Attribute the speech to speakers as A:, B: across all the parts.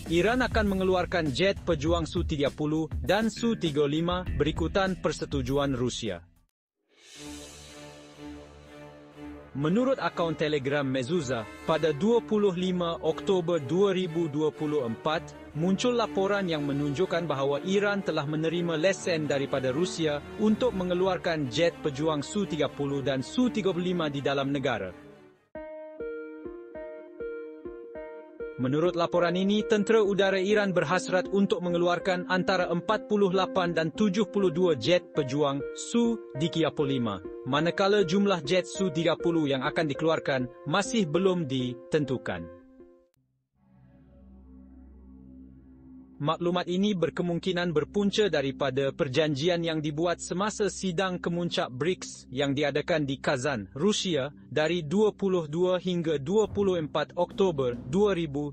A: Iran akan mengeluarkan jet pejuang Su-30 dan Su-35 berikutan persetujuan Rusia. Menurut akaun Telegram Mezuzah, pada 25 Oktober 2024, muncul laporan yang menunjukkan bahawa Iran telah menerima lesen daripada Rusia untuk mengeluarkan jet pejuang Su-30 dan Su-35 di dalam negara. Menurut laporan ini, tentera udara Iran berhasrat untuk mengeluarkan antara 48 dan 72 jet pejuang Su-35, manakala jumlah jet Su-30 yang akan dikeluarkan masih belum ditentukan. Maklumat ini berkemungkinan berpunca daripada perjanjian yang dibuat semasa sidang kemuncak BRICS yang diadakan di Kazan, Rusia dari 22 hingga 24 Oktober 2024.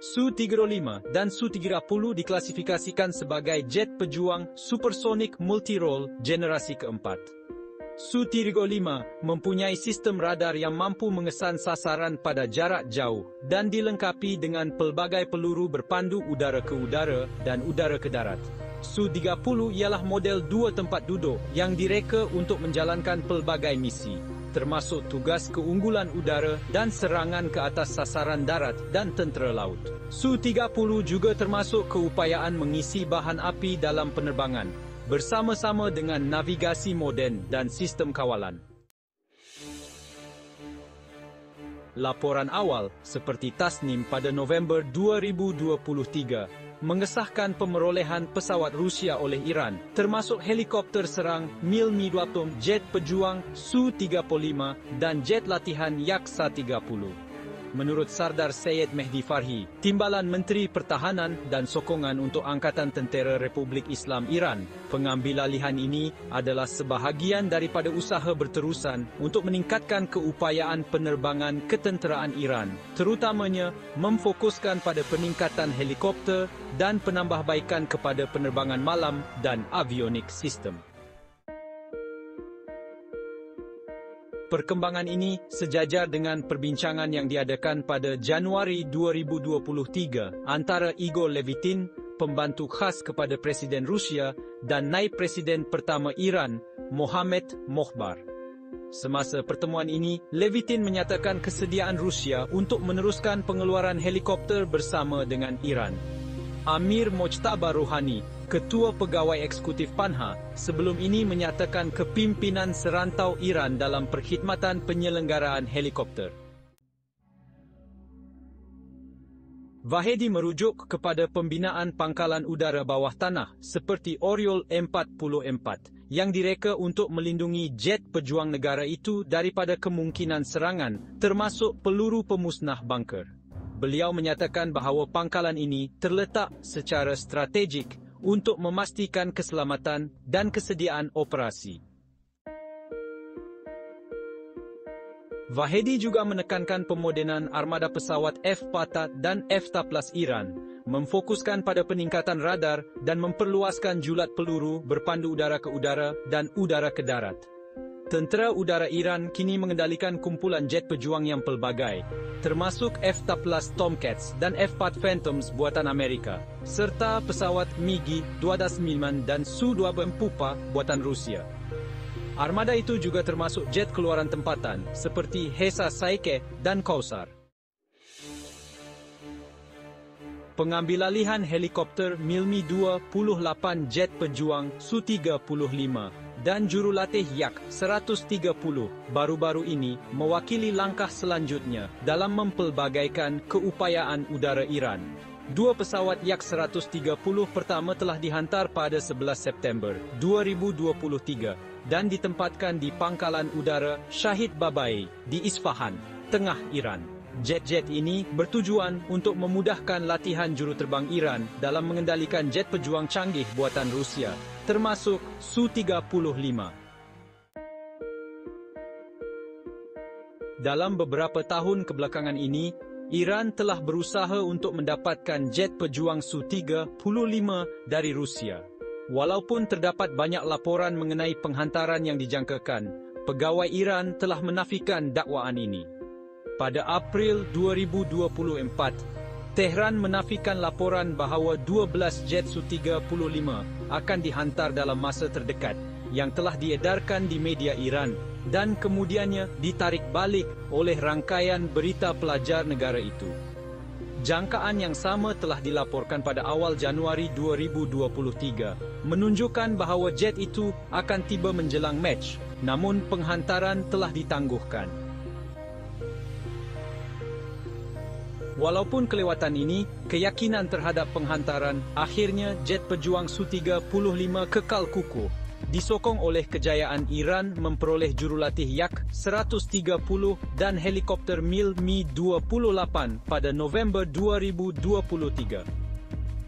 A: Su-35 dan Su-30 diklasifikasikan sebagai jet pejuang supersonik multirole generasi keempat. Su-35 mempunyai sistem radar yang mampu mengesan sasaran pada jarak jauh dan dilengkapi dengan pelbagai peluru berpandu udara ke udara dan udara ke darat. Su-30 ialah model dua tempat duduk yang direka untuk menjalankan pelbagai misi, termasuk tugas keunggulan udara dan serangan ke atas sasaran darat dan tentera laut. Su-30 juga termasuk keupayaan mengisi bahan api dalam penerbangan, bersama-sama dengan navigasi moden dan sistem kawalan. Laporan awal, seperti Tasnim pada November 2023, mengesahkan pemerolehan pesawat Rusia oleh Iran, termasuk helikopter serang Mil-Mi-20, jet pejuang Su-35 dan jet latihan Yaksa-30. Menurut Sardar Syed Mehdi Farhi, Timbalan Menteri Pertahanan dan Sokongan untuk Angkatan Tentera Republik Islam Iran, pengambilalihan ini adalah sebahagian daripada usaha berterusan untuk meningkatkan keupayaan penerbangan ketenteraan Iran, terutamanya memfokuskan pada peningkatan helikopter dan penambahbaikan kepada penerbangan malam dan avionik sistem. Perkembangan ini sejajar dengan perbincangan yang diadakan pada Januari 2023 antara Igor Levitin, pembantu khas kepada Presiden Rusia, dan Naib Presiden pertama Iran, Mohammad Mokhbar. Semasa pertemuan ini, Levitin menyatakan kesediaan Rusia untuk meneruskan pengeluaran helikopter bersama dengan Iran. Amir Mojtaba Rouhani, Ketua Pegawai Eksekutif PANHA, sebelum ini menyatakan kepimpinan serantau Iran dalam perkhidmatan penyelenggaraan helikopter. Vahedi merujuk kepada pembinaan pangkalan udara bawah tanah seperti Oriol 44 yang direka untuk melindungi jet pejuang negara itu daripada kemungkinan serangan, termasuk peluru pemusnah bunker. Beliau menyatakan bahawa pangkalan ini terletak secara strategik untuk memastikan keselamatan dan kesediaan operasi. Vahedi juga menekankan pemodenan armada pesawat F-4 dan F-18 Iran, memfokuskan pada peningkatan radar dan memperluaskan julat peluru berpandu udara ke udara dan udara ke darat. Tentera udara Iran kini mengendalikan kumpulan jet pejuang yang pelbagai, termasuk F-18 Tomcats dan F-4 Phantoms buatan Amerika, serta pesawat MiG-29 dan Su-24 Pupa buatan Rusia. Armada itu juga termasuk jet keluaran tempatan seperti Hesa Saike dan Kausar. Pengambilalihan helikopter Mil-Mi-28 jet pejuang Su-35 dan jurulatih Yak-130 baru-baru ini mewakili langkah selanjutnya dalam mempelbagaikan keupayaan udara Iran. Dua pesawat Yak-130 pertama telah dihantar pada 11 September 2023 dan ditempatkan di pangkalan udara Shahid Babai di Isfahan, tengah Iran. Jet-jet ini bertujuan untuk memudahkan latihan juruterbang Iran dalam mengendalikan jet pejuang canggih buatan Rusia, termasuk Su-35. Dalam beberapa tahun kebelakangan ini, Iran telah berusaha untuk mendapatkan jet pejuang Su-35 dari Rusia. Walaupun terdapat banyak laporan mengenai penghantaran yang dijangkakan, pegawai Iran telah menafikan dakwaan ini. Pada April 2024, Tehran menafikan laporan bahawa 12 jet Su-35 akan dihantar dalam masa terdekat yang telah diedarkan di media Iran dan kemudiannya ditarik balik oleh rangkaian berita pelajar negara itu. Jangkaan yang sama telah dilaporkan pada awal Januari 2023, menunjukkan bahawa jet itu akan tiba menjelang match, namun penghantaran telah ditangguhkan. Walaupun kelewatan ini, keyakinan terhadap penghantaran akhirnya jet pejuang Su-35 kekal kukuh, disokong oleh kejayaan Iran memperoleh jurulatih Yak-130 dan helikopter Mi-28 pada November 2023.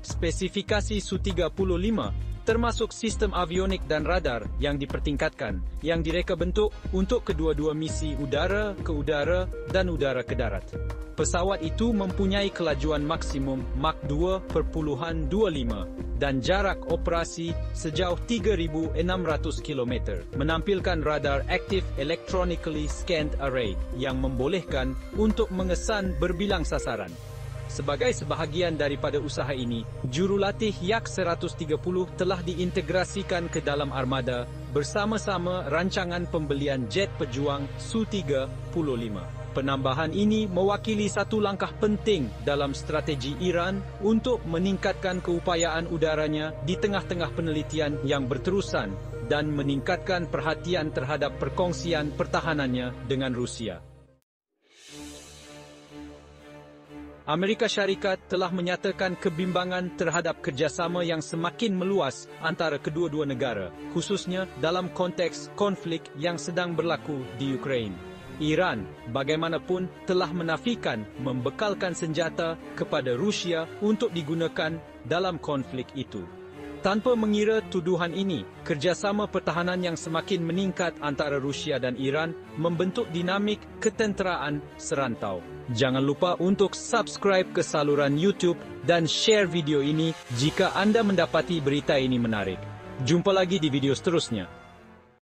A: Spesifikasi Su-35 termasuk sistem avionik dan radar yang dipertingkatkan, yang direka bentuk untuk kedua-dua misi udara ke udara dan udara ke darat. Pesawat itu mempunyai kelajuan maksimum Mach 2.25 dan jarak operasi sejauh 3.600 km, menampilkan radar Active Electronically Scanned Array yang membolehkan untuk mengesan berbilang sasaran. Sebagai sebahagian daripada usaha ini, jurulatih Yak-130 telah diintegrasikan ke dalam armada bersama-sama rancangan pembelian jet pejuang Su-35. Penambahan ini mewakili satu langkah penting dalam strategi Iran untuk meningkatkan keupayaan udaranya di tengah-tengah penelitian yang berterusan dan meningkatkan perhatian terhadap perkongsian pertahanannya dengan Rusia. Amerika Syarikat telah menyatakan kebimbangan terhadap kerjasama yang semakin meluas antara kedua-dua negara, khususnya dalam konteks konflik yang sedang berlaku di Ukraine. Iran, bagaimanapun, telah menafikan membekalkan senjata kepada Rusia untuk digunakan dalam konflik itu. Tanpa mengira tuduhan ini, kerjasama pertahanan yang semakin meningkat antara Rusia dan Iran membentuk dinamik ketenteraan serantau. Jangan lupa untuk subscribe ke saluran YouTube dan share video ini jika anda mendapati berita ini menarik. Jumpa lagi di video seterusnya.